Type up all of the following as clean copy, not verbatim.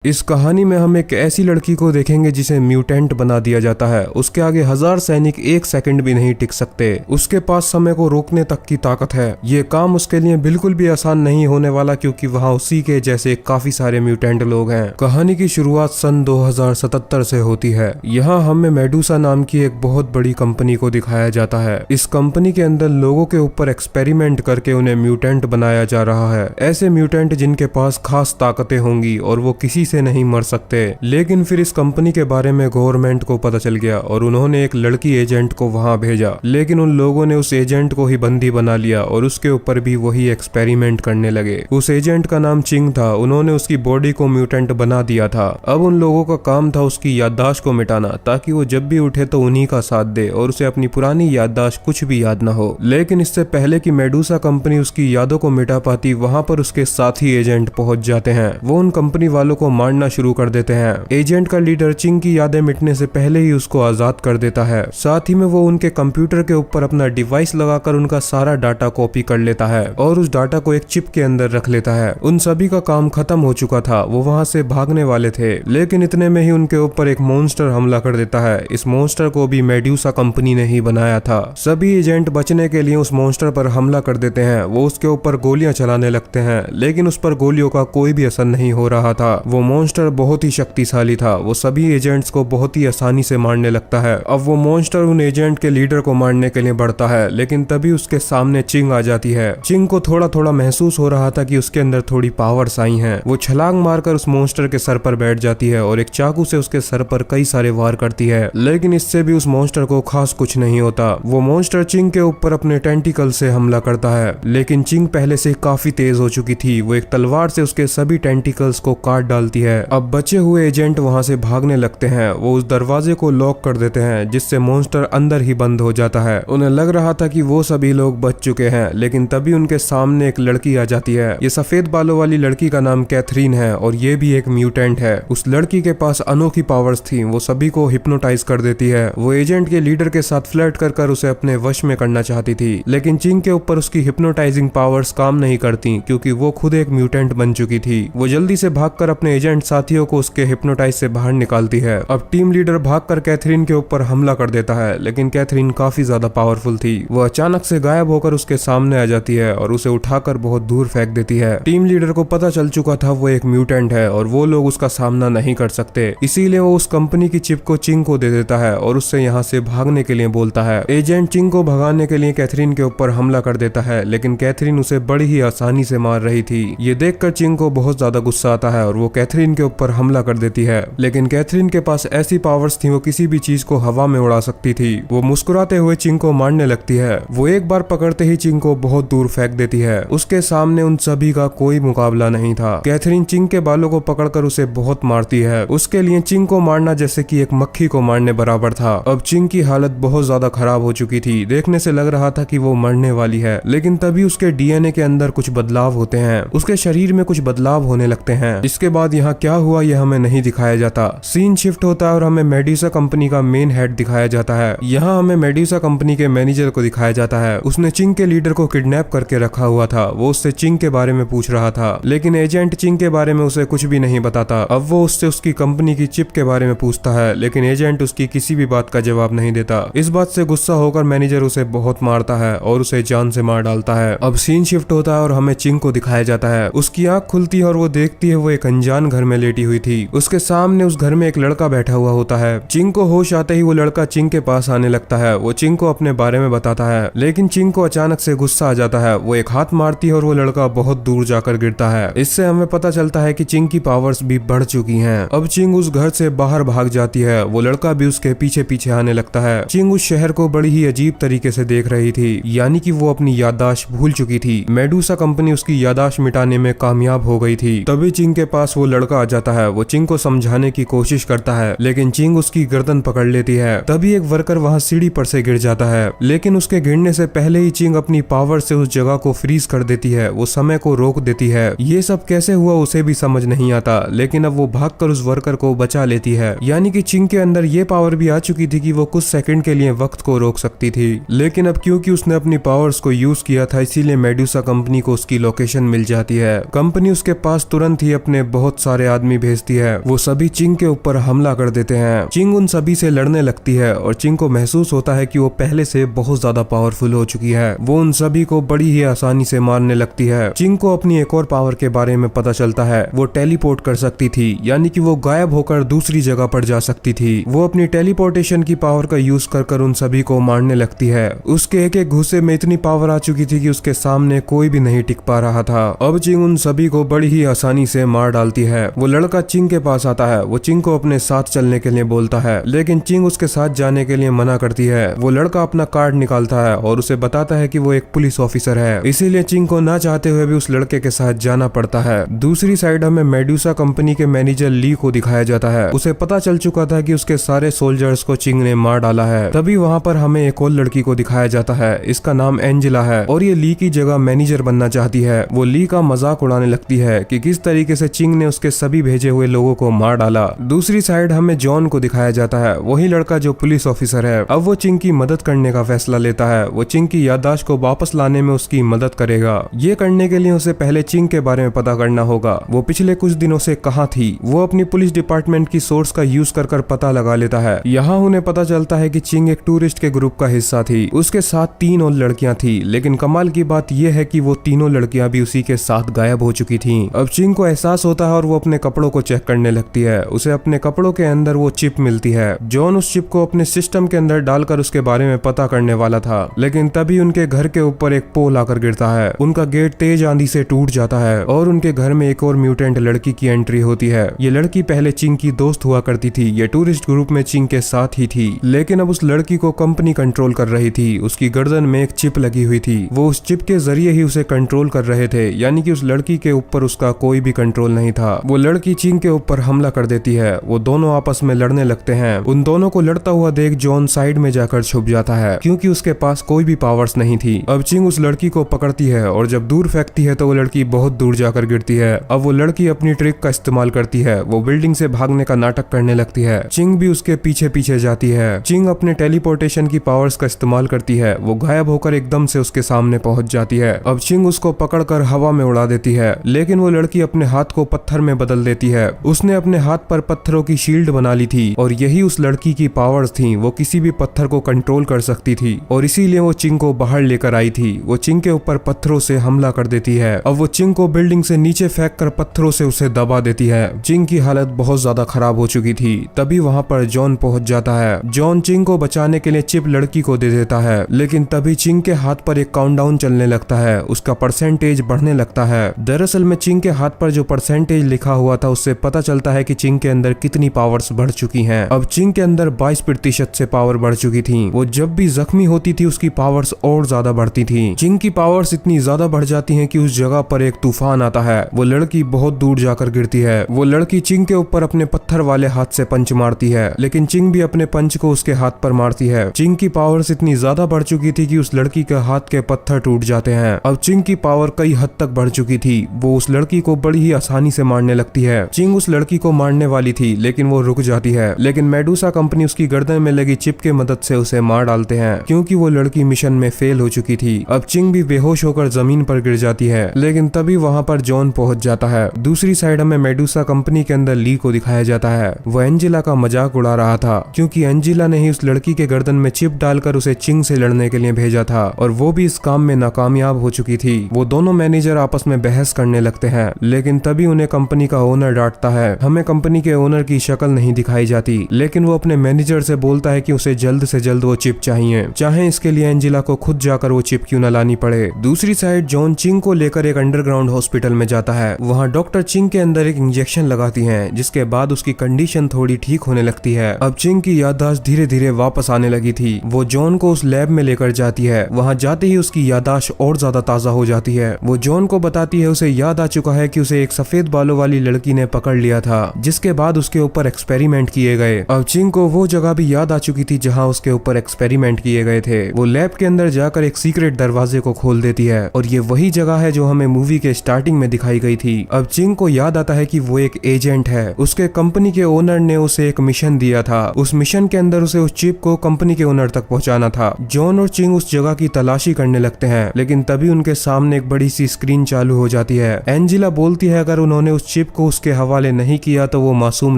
इस कहानी में हम एक ऐसी लड़की को देखेंगे जिसे म्यूटेंट बना दिया जाता है। उसके आगे 1000 सैनिक एक सेकंड भी नहीं टिक सकते। उसके पास समय को रोकने तक की ताकत है। ये काम उसके लिए बिल्कुल भी आसान नहीं होने वाला, क्योंकि वहाँ उसी के जैसे काफी सारे म्यूटेंट लोग हैं। कहानी की शुरुआत सन 2077 से होती है। यहाँ हमें मेडुसा नाम की एक बहुत बड़ी कंपनी को दिखाया जाता है। इस कंपनी के अंदर लोगों के ऊपर एक्सपेरिमेंट करके उन्हें म्यूटेंट बनाया जा रहा है। ऐसे म्यूटेंट जिनके पास खास ताकतें होंगी और वो किसी से नहीं मर सकते। लेकिन फिर इस कंपनी के बारे में गवर्नमेंट को पता चल गया और उन्होंने एक लड़की एजेंट को वहां भेजा। लेकिन उन लोगों ने उस एजेंट को ही बंदी बना लिया और उसके ऊपर भी वही एक्सपेरिमेंट करने लगे। उस एजेंट का नाम चिंग था। उन्होंने उसकी बॉडी को म्यूटेंट बना दिया था। अब उन लोगों का काम था उसकी याददाश्त को मिटाना, ताकि वो जब भी उठे तो उन्हीं का साथ दे और उसे अपनी पुरानी याददाश्त कुछ भी याद न हो। लेकिन इससे पहले कि मेडुसा कंपनी उसकी यादों को मिटा पाती, वहां पर उसके साथी एजेंट पहुंच जाते हैं। वो उन कंपनी वालों को मारना शुरू कर देते हैं। एजेंट का लीडर चिंग की यादें मिटने से पहले ही उसको आजाद कर देता है। साथ ही में वो उनके कंप्यूटर के ऊपर अपना डिवाइस लगाकर उनका सारा डाटा कॉपी कर लेता है और उस डाटा को एक चिप के अंदर रख लेता है। उन सभी का काम खत्म हो चुका था। वो वहां से भागने वाले थे, लेकिन इतने में ही उनके ऊपर एक मॉन्स्टर हमला कर देता है। इस मॉन्स्टर को भी मेडुसा कंपनी ने ही बनाया था। सभी एजेंट बचने के लिए उस मॉन्स्टर पर हमला कर देते हैं। वो उसके ऊपर गोलियां चलाने लगते हैं, लेकिन उस पर गोलियों का कोई भी असर नहीं हो रहा था। वो मॉन्स्टर बहुत ही शक्तिशाली था। वो सभी एजेंट्स को बहुत ही आसानी से मारने लगता है। अब वो मॉन्स्टर उन एजेंट के लीडर को मारने के लिए बढ़ता है, लेकिन तभी उसके सामने चिंग आ जाती है। चिंग को थोड़ा थोड़ा महसूस हो रहा था कि उसके अंदर थोड़ी पावर्स आई हैं। वो छलांग मारकर उस मॉन्स्टर के सर पर बैठ जाती है और एक चाकू से उसके सर पर कई सारे वार करती है, लेकिन इससे भी उस मॉन्स्टर को खास कुछ नहीं होता। वो मॉन्स्टर चिंग के ऊपर अपने टेंटिकल से हमला करता है, लेकिन चिंग पहले से काफी तेज हो चुकी थी। वो एक तलवार से उसके सभी टेंटिकल्स को काट डालती है। अब बचे हुए एजेंट वहां से भागने लगते हैं। वो उस दरवाजे को लॉक कर देते हैं, जिससे मॉन्स्टर अंदर ही बंद हो जाता है। उन्हें लग रहा था कि वो सभी लोग बच चुके हैं, लेकिन तभी उनके सामने एक लड़की आ जाती है। ये सफेद बालों वाली लड़की का नाम कैथरीन है और ये भी एक म्यूटेंट है। उस लड़की के पास अनोखी पावर्स थी। वो सभी को हिप्नोटाइज कर देती है। वो एजेंट के लीडर के साथ फ्लर्ट कर उसे अपने वश में करना चाहती थी, लेकिन चिंग के ऊपर उसकी हिप्नोटाइजिंग पावर्स काम नहीं करती, क्योंकि वो खुद एक म्यूटेंट बन चुकी थी। वो जल्दी से भागकर अपने एजेंट साथियों को उसके हिप्नोटाइज से बाहर निकालती है। अब टीम लीडर भागकर कैथरीन के ऊपर हमला कर देता है, लेकिन कैथरीन काफी ज्यादा पावरफुल थी। वो अचानक से गायब होकर उसके सामने आ जाती है और उसे उठाकर बहुत दूर फेंक देती है। टीम लीडर को पता चल चुका था वो एक म्यूटेंट है और वो लोग उसका सामना नहीं कर सकते, इसीलिए वो उस कंपनी की चिप को चिंग को दे देता है और उससे यहाँ से भागने के लिए बोलता है। एजेंट चिंग को भगाने के लिए कैथरीन के ऊपर हमला कर देता है, लेकिन कैथरीन उसे बड़ी ही आसानी से मार रही थी। ये देखकर चिंग को बहुत ज्यादा गुस्सा आता है और वो कैथरीन के ऊपर हमला कर देती है, लेकिन कैथरीन के पास ऐसी पावर्स थी, वो किसी भी चीज को हवा में उड़ा सकती थी। वो मुस्कुराते हुए चिंग को मारने लगती है। वो एक बार पकड़ते ही चिंग को बहुत दूर फेंक देती है। उसके सामने उन सभी का कोई मुकाबला नहीं था। कैथरीन चिंग के बालों को पकड़कर उसे बहुत मारती है। उसके लिए चिंग को मारना जैसे कि एक मक्खी को मारने बराबर था। अब चिंग की हालत बहुत ज्यादा खराब हो चुकी थी। देखने से लग रहा था कि वो मरने वाली है, लेकिन तभी उसके डीएनए के अंदर कुछ बदलाव होते हैं। उसके शरीर में कुछ बदलाव होने लगते हैं। इसके बाद यहाँ क्या हुआ यह हमें नहीं दिखाया जाता। सीन शिफ्ट होता है और हमें मेडुसा कंपनी का मेन हेड दिखाया जाता है। यहाँ हमें मेडुसा कंपनी के मैनेजर को दिखाया जाता है। उसने चिंग के लीडर को किडनैप करके रखा हुआ था। वो उससे चिंग के बारे में पूछ रहा था, लेकिन एजेंट चिंग के बारे में उसे कुछ भी नहीं बताता। अब वो उससे उसकी कंपनी की चिप के बारे में पूछता है, लेकिन एजेंट उसकी किसी भी बात का जवाब नहीं देता। इस बात से गुस्सा होकर मैनेजर उसे बहुत मारता है और उसे जान से मार डालता है। अब सीन शिफ्ट होता है और हमें चिंग को दिखाया जाता है। उसकी आंख खुलती है और वो देखती है वो एक अनजान घर में लेटी हुई थी। उसके सामने उस घर में एक लड़का बैठा हुआ होता है। चिंग को होश आते ही वो लड़का चिंग के पास आने लगता है। वो चिंग को अपने बारे में बताता है, लेकिन चिंग को अचानक से गुस्सा आ जाता है। वो एक हाथ मारती है और वो लड़का बहुत दूर जाकर गिरता है। इससे हमें पता चलता है कि चिंग की पावर्स भी बढ़ चुकी हैं। अब चिंग उस घर से बाहर भाग जाती है। वो लड़का भी उसके पीछे पीछे आने लगता है। चिंग उस शहर को बड़ी ही अजीब तरीके से देख रही थी, यानी कि वो अपनी याददाश्त भूल चुकी थी। मेडुसा कंपनी उसकी याददाश्त मिटाने में कामयाब हो गई थी। तभी चिंग के पास वो लड़का आ जाता है। वो चिंग को समझाने की कोशिश करता है, लेकिन चिंग उसकी गर्दन पकड़ लेती है। तभी एक वर्कर वहाँ सीढ़ी पर से गिर जाता है, लेकिन उसके गिरने से पहले ही चिंग अपनी पावर से उस जगह को फ्रीज कर देती है। वो समय को रोक देती है। ये सब कैसे हुआ उसे भी समझ नहीं आता, लेकिन अब वो भागकर उस वर्कर को बचा लेती है। यानी कि चिंग के अंदर ये पावर भी आ चुकी थी कि वो कुछ सेकंड के लिए वक्त को रोक सकती थी। लेकिन अब क्योंकि उसने अपनी पावर्स को यूज किया था, इसीलिए मेडुसा कंपनी को उसकी लोकेशन मिल जाती है। कंपनी उसके पास तुरंत ही अपने बहुत सारे आदमी भेजती है वो सभी चिंग के ऊपर हमला कर देते हैं। चिंग उन सभी से लड़ने लगती है और चिंग को महसूस होता है कि वो पहले से बहुत ज्यादा पावरफुल हो चुकी है। वो उन सभी को बड़ी ही आसानी से मारने लगती है। चिंग को अपनी एक और पावर के बारे में पता चलता है, वो टेलीपोर्ट कर सकती थी, यानी कि वो गायब होकर दूसरी जगह पर जा सकती थी। वो अपनी टेलीपोर्टेशन की पावर का यूज कर उन सभी को मारने लगती है। उसके एक एक घुसे में इतनी पावर आ चुकी थी कि उसके सामने कोई भी नहीं टिक पा रहा था। अब चिंग उन सभी को बड़ी ही आसानी से मार डालती है। वो लड़का चिंग के पास आता है, वो चिंग को अपने साथ चलने के लिए बोलता है, लेकिन चिंग उसके साथ जाने के लिए मना करती है। वो लड़का अपना कार्ड निकालता है और उसे बताता है कि वो एक पुलिस ऑफिसर है, इसीलिए चिंग को ना चाहते हुए भी उस लड़के के साथ जाना पड़ता है। दूसरी साइड हमें मेडुसा कंपनी के मैनेजर ली को दिखाया जाता है। उसे पता चल चुका था कि उसके सारे सोल्जर्स को चिंग ने मार डाला है। तभी वहाँ पर हमें एक और लड़की को दिखाया जाता है, इसका नाम एंजेला है और ये ली की जगह मैनेजर बनना चाहती है। वो ली का मजाक उड़ाने लगती है कि किस तरीके से चिंग ने उसके सभी भेजे हुए लोगों को मार डाला। दूसरी साइड हमें जॉन को दिखाया जाता है, वही लड़का जो पुलिस ऑफिसर है। अब वो चिंग की मदद करने का फैसला लेता है। वो चिंग की याददाश्त को वापस लाने में उसकी मदद करेगा। ये करने के लिए उसे पहले चिंग के बारे में पता करना होगा, वो पिछले कुछ दिनों से कहाँ थी। वो अपनी पुलिस डिपार्टमेंट की सोर्स का यूज कर पता लगा लेता है। यहाँ उन्हें पता चलता है कि चिंग एक टूरिस्ट के ग्रुप का हिस्सा थी। उसके साथ 3 और लड़कियां थी, लेकिन कमाल की बात यह है कि वो तीनों लड़कियां भी उसी के साथ गायब हो चुकी थी। अब चिंग को एहसास होता है और वो अपने कपड़ों को चेक करने लगती है। उसे अपने कपड़ों के अंदर वो चिप मिलती है। जॉन उस चिप को अपने सिस्टम के अंदर डालकर उसके बारे में पता करने वाला था, लेकिन तभी उनके घर के ऊपर एक पोल आकर गिरता है। उनका गेट तेज आंधी से टूट जाता है और उनके घर में एक और म्यूटेंट लड़की की एंट्री होती है। ये लड़की पहले चिंग की दोस्त हुआ करती थी। ये टूरिस्ट ग्रुप में चिंग के साथ ही थी, लेकिन अब उस लड़की को कंपनी कंट्रोल कर रही थी। उसकी गर्दन में एक चिप लगी हुई थी। वो उस चिप के जरिए ही उसे कंट्रोल कर रहे थे, यानी कि उस लड़की के ऊपर उसका कोई भी कंट्रोल नहीं था। वो लड़की चिंग के ऊपर हमला कर देती है। वो दोनों आपस में लड़ने लगते हैं। उन दोनों को लड़ता हुआ देख जॉन साइड में जाकर छुप जाता है, क्योंकि उसके पास कोई भी पावर्स नहीं थी। अब चिंग उस लड़की को पकड़ती है और जब दूर फेंकती है तो वो लड़की बहुत दूर जाकर गिरती है। अब वो लड़की अपनी ट्रिक का इस्तेमाल करती है। वो बिल्डिंग से भागने का नाटक करने लगती है। चिंग भी उसके पीछे पीछे जाती है। चिंग अपने टेलीपोर्टेशन की पावर्स का इस्तेमाल करती है। वो गायब होकर एकदम से उसके सामने पहुंच जाती है। अब चिंग उसको पकड़कर हवा में उड़ा देती है, लेकिन वो लड़की अपने हाथ को पत्थर में बदल देती है। उसने अपने हाथ पर पत्थरों की शील्ड बना ली थी और यही उस लड़की की पावर्स थी। वो किसी भी पत्थर को कंट्रोल कर सकती थी और इसीलिए वो चिंग को बाहर लेकर आई थी। वो चिंग के ऊपर पत्थरों से हमला कर देती है। अब वो चिंग को बिल्डिंग से नीचे फेंक कर पत्थरों से उसे दबा देती है। चिंग की हालत बहुत ज्यादा खराब हो चुकी थी। तभी वहाँ पर जॉन पहुंच जाता है। जॉन चिंग को बचाने के लिए चिप लड़की को दे देता है, लेकिन तभी चिंग के हाथ पर एक काउंटडाउन चलने लगता है। उसका परसेंटेज बढ़ने लगता है। दरअसल में चिंग के हाथ पर जो परसेंटेज लिखा हुआ था उससे पता चलता है कि चिंग के अंदर कितनी पावर्स बढ़ चुकी हैं। अब चिंग के अंदर 22% से पावर बढ़ चुकी थी। वो जब भी जख्मी होती थी उसकी पावर्स और ज्यादा बढ़ती थी। चिंग की पावर्स इतनी ज्यादा बढ़ जाती हैं कि उस जगह पर एक तूफान आता है। वो लड़की बहुत दूर जाकर गिरती है। वो लड़की चिंग के ऊपर अपने पत्थर वाले हाथ से पंच मारती है, लेकिन चिंग भी अपने पंच को उसके हाथ पर मारती है। चिंग की पावर्स इतनी ज्यादा बढ़ चुकी थी कि उस लड़की के हाथ के पत्थर टूट जाते हैं। अब चिंग की पावर कई हद तक बढ़ चुकी थी। वो उस लड़की को बड़ी ही आसानी से मारने लगती है। चिंग उस लड़की को मारने वाली थी, लेकिन वो रुक जाती है। लेकिन मेडुसा कंपनी उसकी गर्दन में लगी चिप के मदद से उसे मार डालते हैं, क्योंकि वो लड़की मिशन में फेल हो चुकी थी। अब चिंग भी बेहोश होकर जमीन पर गिर जाती है, लेकिन तभी वहाँ पर जॉन पहुंच जाता है। दूसरी साइड में मेडुसा कंपनी के अंदर ली को दिखाया जाता है। वो एंजेला का मजाक उड़ा रहा था, क्योंकि एंजेला ने ही उस लड़की के गर्दन में चिप डालकर उसे चिंग से लड़ने के लिए भेजा था और वो भी इस काम में नाकामयाब हो चुकी थी। वो दोनों मैनेजर आपस में बहस करने लगते हैं, लेकिन तभी उन्हें कंपनी का ओनर डांटता है। हमें कंपनी के ओनर की शक्ल नहीं दिखाई जाती, लेकिन वो अपने मैनेजर से बोलता है कि उसे जल्द से जल्द वो चिप चाहिए, चाहे इसके लिए एंजेला को खुद जाकर वो चिप क्यों न लानी पड़े। दूसरी साइड जॉन चिंग को लेकर एक अंडरग्राउंड हॉस्पिटल में जाता है। वहाँ डॉक्टर चिंग के अंदर एक इंजेक्शन लगाती हैं, जिसके बाद उसकी कंडीशन थोड़ी ठीक होने लगती है। अब चिंग की याददाश्त धीरे धीरे वापस आने लगी थी। वो जॉन को उस लैब में लेकर जाती है। वहाँ जाते ही उसकी याददाश्त और ज्यादा ताजा हो जाती है। वो जॉन को बताती है उसे याद आ चुका है कि उसे एक सफेद बालों वाली लड़की ने पकड़ लिया था, जिसके बाद उसके ऊपर एक्सपेरिमेंट किए गए। अब चिंग को वो जगह भी याद आ चुकी थी जहाँ उसके ऊपर एक्सपेरिमेंट किए गए थे। वो लैब के अंदर जाकर एक सीक्रेट दरवाजे को खोल देती है और ये वही जगह है जो हमें मूवी के स्टार्टिंग में दिखाई गई थी। अब चिंग को याद आता है कि वो एक एजेंट है। उसके कंपनी के ओनर ने उसे एक मिशन दिया था। उस मिशन के अंदर उसे उस चिप को कंपनी के ओनर तक पहुंचाना था। जॉन और चिंग उस जगह की तलाशी करने लगते हैं, लेकिन तभी उनके सामने एक बड़ी सी स्क्रीन चालू हो जाती है। एंजेला बोलती है अगर उन्होंने उस चिप को उसके हवाले नहीं किया तो वो मासूम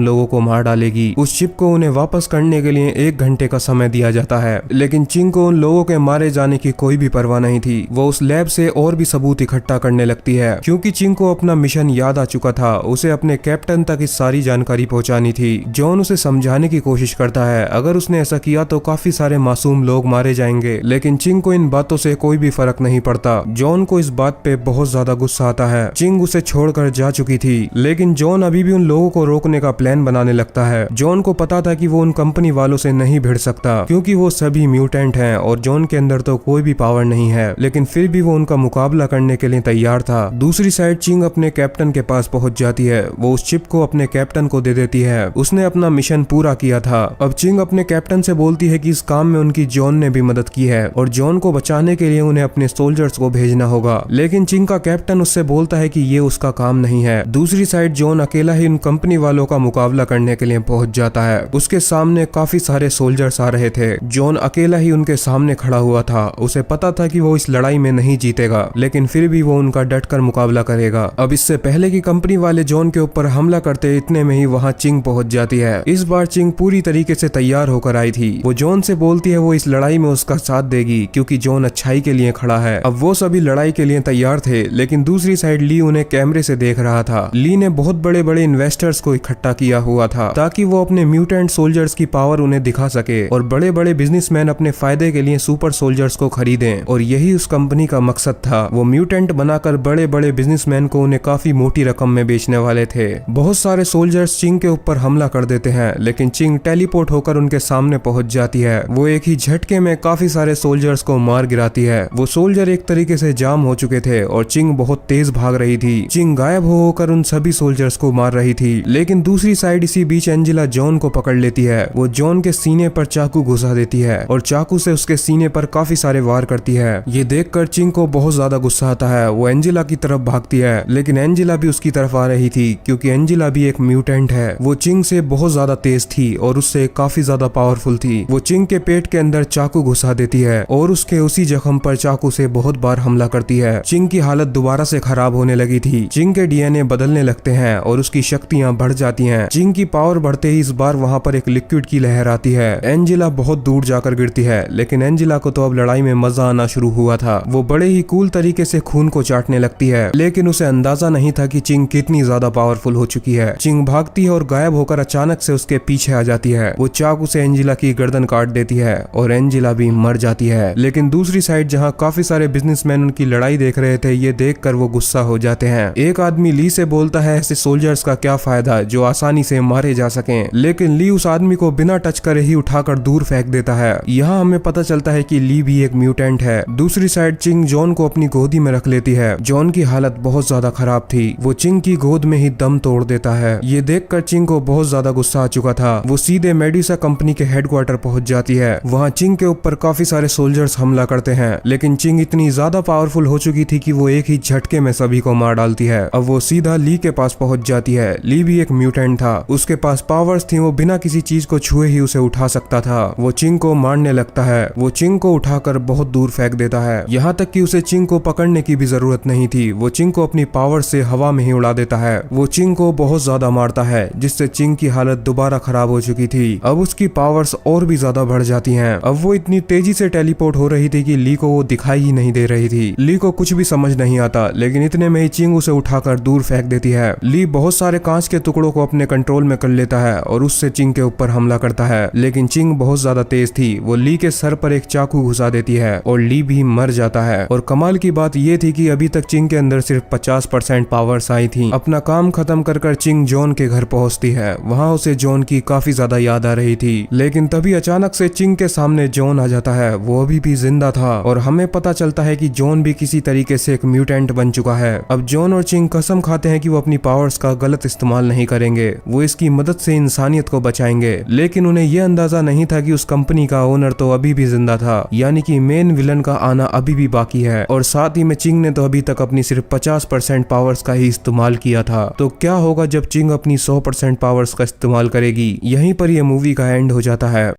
लोगों को मार डालेगी। उस चिप को उन्हें वापस करने के लिए 1 घंटे का समय दिया जाता है, लेकिन चिंग को उन लोगों के मारे जाने की कोई भी परवाह नहीं थी। वो उस लैब से और भी सबूत इकट्ठा करने लगती है, क्योंकि चिंग को अपना मिशन याद आ चुका था। उसे अपने कैप्टन तक इस सारी जानकारी पहुंचानी थी। जॉन उसे समझाने की कोशिश करता है, अगर उसने ऐसा किया तो काफी सारे मासूम लोग मारे जाएंगे, लेकिन चिंग को इन बातों से कोई भी फर्क नहीं पड़ता। जॉन को इस बात पे बहुत ज्यादा गुस्सा आता है। चिंग उसे छोड़कर जा चुकी थी, लेकिन जॉन अभी भी उन लोगों को रोकने का प्लान बनाने लगता है। जॉन को पता था कि वो उन कंपनी वालों से नहीं भिड़ सकता, क्योंकि वो सभी म्यूटेंट हैं और जॉन के अंदर तो कोई भी पावर नहीं है, लेकिन फिर भी वो उनका मुकाबला करने के लिए तैयार था। दूसरी साइड चिंग अपने कैप्टन के पास पहुंच जाती है। वो उस चिप को अपने कैप्टन को दे देती है। उसने अपना मिशन पूरा किया था। अब चिंग अपने कैप्टन से बोलती है कि इस काम में उनकी जॉन ने भी मदद की है और जॉन को बचाने के लिए उन्हें अपने सोल्जर्स को भेजना होगा, लेकिन चिंग का कैप्टन उससे बोलता है कि ये उसका काम नहीं है। दूसरी साइड जॉन अकेला ही उन कंपनी वालों का मुकाबला करने के लिए पहुंच जाता है। उसके सामने काफी सारे सोल्जर्स आ रहे थे। जॉन अकेला ही उनके सामने खड़ा हुआ था। उसे पता था कि वो इस लड़ाई में नहीं जीतेगा, लेकिन फिर भी वो उनका डटकर मुकाबला करेगा। अब इससे पहले कि कंपनी वाले जॉन के ऊपर हमला करते, इतने में ही वहाँ चिंग पहुंच जाती है। इस बार चिंग पूरी तरीके से तैयार होकर आई थी। वो जॉन से बोलती है वो इस लड़ाई में उसका साथ देगी, क्योंकि जॉन अच्छाई के लिए खड़ा है। अब वो सभी लड़ाई के लिए तैयार थे, लेकिन दूसरी साइड ली उन्हें कैमरे से देख रहा था। ली ने बहुत बड़े बड़े इन्वेस्टर्स को इकट्ठा किया हुआ था, ताकि वो अपने म्यूटेंट सोल्जर्स की पावर उन्हें दिखा सके और बड़े बड़े बिजनेसमैन अपने फायदे के लिए सुपर सोल्जर्स को खरीदें, और यही उस कंपनी का मकसद था। वो म्यूटेंट बनाकर बड़े बड़े बिजनेसमैन को उन्हें काफी मोटी रकम में बेचने वाले थे। बहुत सारे सोल्जर्स चिंग के ऊपर हमला कर देते हैं, लेकिन चिंग टेलीपोर्ट होकर उनके सामने पहुंच जाती है। वो एक ही झटके में काफी सारे सोल्जर्स को मार गिराती है। वो सोल्जर एक तरीके से जाम हो चुके थे और चिंग बहुत तेज भाग रही थी। चिंग गायब होकर उन सभी सोल्जर्स को मार रही थी, लेकिन दूसरी साइड इसी बीच एंजेला जॉन को पकड़ लेती है। वो जॉन के सीने पर चाकू घुसा देती है और चाकू से उसके सीने पर काफी सारे वार करती है। ये देखकर चिंग को बहुत ज्यादा गुस्सा आता है। वो एंजेला की तरफ भागती है, लेकिन एंजेला भी उसकी तरफ आ रही थी, क्योंकि एंजेला भी एक म्यूटेंट है। वो चिंग से बहुत ज्यादा तेज थी और उससे काफी ज्यादा पावरफुल थी। वो चिंग के पेट के अंदर चाकू घुसा देती है और उसके उसी जख्म पर चाकू से बहुत बार हमला करती है। चिंग की हालत दोबारा से खराब होने लगी थी। चिंग के डीएनए बदलने लगते हैं और उसकी शक्तियां बढ़ जाती हैं। चिंग की पावर बढ़ते ही इस बार वहां पर एक लिक्विड की लहर आती है। एंजेला बहुत दूर जाकर गिरती है, लेकिन एंजेला को तो अब लड़ाई में मजा आना शुरू हुआ था। वो बड़े ही कूल तरीके से खून को चाटने लगती है, लेकिन उसे अंदाजा नहीं था कि चिंग कितनी ज्यादा पावरफुल हो चुकी है। चिंग भागती है और गायब होकर अचानक से उसके पीछे आ जाती है। वो चाकू से एंजेला की गर्दन काट देती है और एंजेला भी मर जाती है। लेकिन दूसरी साइड जहां काफी सारे बिजनेसमैन उनकी लड़ाई देख रहे थे, ये देखकर वो गुस्सा हो जाते हैं। एक आदमी ली से बोलता है ऐसे सोल्जर्स का क्या फायदा जो आसानी से मारे जा सकें, लेकिन ली उस आदमी को बिना टच करे ही उठाकर दूर फेंक देता है। यहाँ हमें पता चलता है कि ली भी एक म्यूटेंट है। दूसरी साइड चिंग जॉन को अपनी गोदी में रख लेती है। जॉन की हालत बहुत ज्यादा खराब थी। वो चिंग की गोद में ही दम तोड़ देता है। ये देखकर चिंग को बहुत ज्यादा गुस्सा आ चुका था। वो सीधे मेडुसा कंपनी के हेडक्वार्टर पहुंच जाती है। वहाँ चिंग के ऊपर काफी सारे सोल्जर्स हमला करते हैं, लेकिन चिंग इतनी ज्यादा पावरफुल हो चुकी थी कि वो एक ही झटके में सभी को मार डालती है। अब वो सीधा ली के पास पहुंच जाती है। ली भी एक म्यूटेंट था। उसके पास पावर्स थी। वो बिना किसी चीज को छुए ही उसे उठा सकता था। वो चिंग को मारने लगता है। वो चिंग को उठाकर बहुत दूर फेंक देता है, यहाँ तक कि उसे चिंग को पकड़ने की भी जरूरत नहीं थी। वो चिंग को अपनी पावर से हवा में ही उड़ा देता है। वो चिंग को बहुत ज्यादा मारता है, जिससे चिंग की हालत दोबारा खराब हो चुकी थी। अब उसकी पावर्स और भी ज्यादा बढ़ जाती हैं। अब वो इतनी तेजी से टेलीपोर्ट हो रही थी कि ली को वो दिखाई ही नहीं दे रही थी। ली को कुछ भी समझ नहीं आता, लेकिन इतने में ही चिंग उसे उठाकर दूर फेंक देती है। ली बहुत सारे कांच के टुकड़ों को अपने कंट्रोल में कर लेता है और उससे चिंग के ऊपर हमला करता है, लेकिन चिंग बहुत ज्यादा तेज थी। वो ली के सर पर एक चाकू घुसा देती है और ली भी मर जाता है। और कमाल की बात ये थी कि अभी तक चिंग के अंदर सिर्फ 50% पावर्स आई थी। अपना काम खत्म कर चिंग जॉन के घर पहुंचती है। वहाँ उसे जॉन की काफी ज्यादा याद आ रही थी, लेकिन तभी अचानक से चिंग के सामने जॉन आ जाता है। वो अभी भी जिंदा था और हमें पता चलता है कि जॉन भी किसी तरीके से एक म्यूटेंट बन चुका है। अब जॉन और चिंग कसम खाते हैं कि वो अपनी पावर्स का गलत इस्तेमाल नहीं करेंगे। वो इसकी मदद से इंसानियत को बचाएंगे, लेकिन उन्हें यह अंदाजा नहीं था कि उस कंपनी का ओनर तो अभी भी जिंदा था, यानी कि मेन विलन का आना अभी भी बाकी है। और साथ ही में चिंग ने तो अभी तक अपनी सिर्फ 50% पावर्स का ही इस्तेमाल किया था। तो क्या होगा जब चिंग अपनी 100% पावर्स का इस्तेमाल करेगी? यहीं पर यह मूवी का एंड हो जाता है।